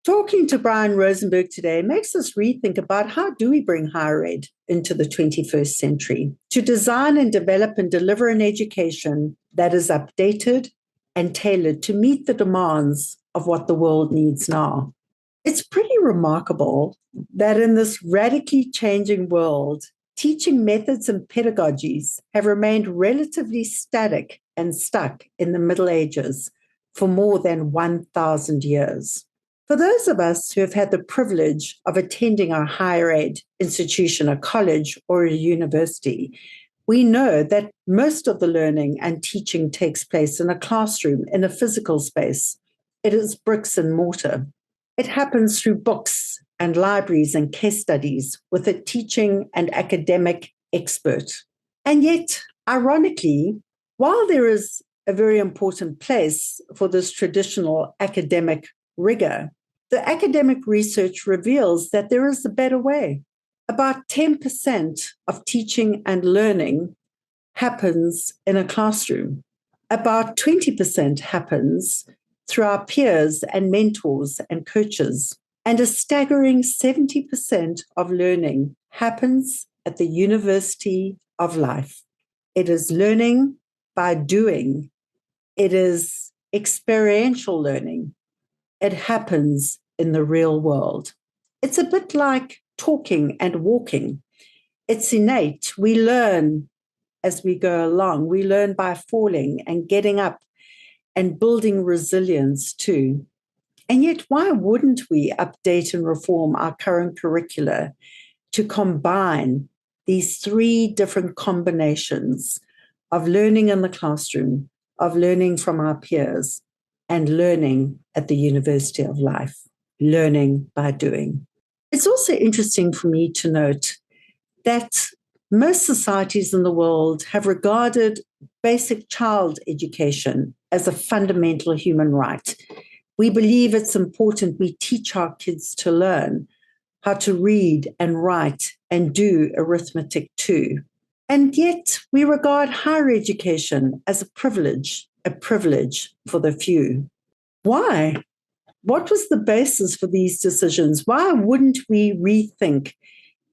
Talking to Brian Rosenberg today makes us rethink about how do we bring higher ed into the 21st century to design and develop and deliver an education that is updated and tailored to meet the demands of what the world needs now. It's pretty remarkable that in this radically changing world, teaching methods and pedagogies have remained relatively static and stuck in the Middle Ages for more than 1,000 years. For those of us who have had the privilege of attending a higher ed institution, a college or a university, we know that most of the learning and teaching takes place in a classroom, in a physical space. It is bricks and mortar. It happens through books and libraries and case studies with a teaching and academic expert. And yet, ironically, while there is a very important place for this traditional academic rigor, the academic research reveals that there is a better way. About 10% of teaching and learning happens in a classroom. About 20% happens through our peers and mentors and coaches. And a staggering 70% of learning happens at the University of Life. It is learning by doing. It is experiential learning. It happens in the real world. It's a bit like talking and walking. It's innate. We learn as we go along. We learn by falling and getting up and building resilience too. And yet, why wouldn't we update and reform our current curricula to combine these three different combinations of learning in the classroom, of learning from our peers, and learning at the University of Life, learning by doing? It's also interesting for me to note that most societies in the world have regarded basic child education as a fundamental human right. We believe it's important we teach our kids to learn how to read and write and do arithmetic too. And yet we regard higher education as a privilege for the few. Why? What was the basis for these decisions? Why wouldn't we rethink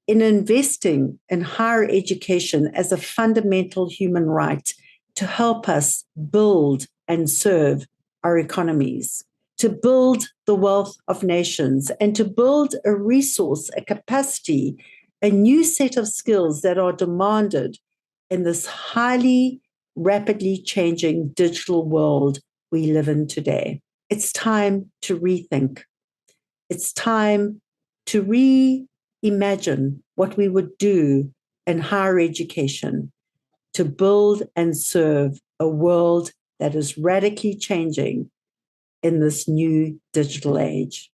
in investing in higher education as a fundamental human right to help us build and serve our economies, to build the wealth of nations, and to build a resource, a capacity, a new set of skills that are demanded in this highly, rapidly changing digital world we live in today? It's time to rethink. It's time to reimagine what we would do in higher education to build and serve a world that is radically changing in this new digital age.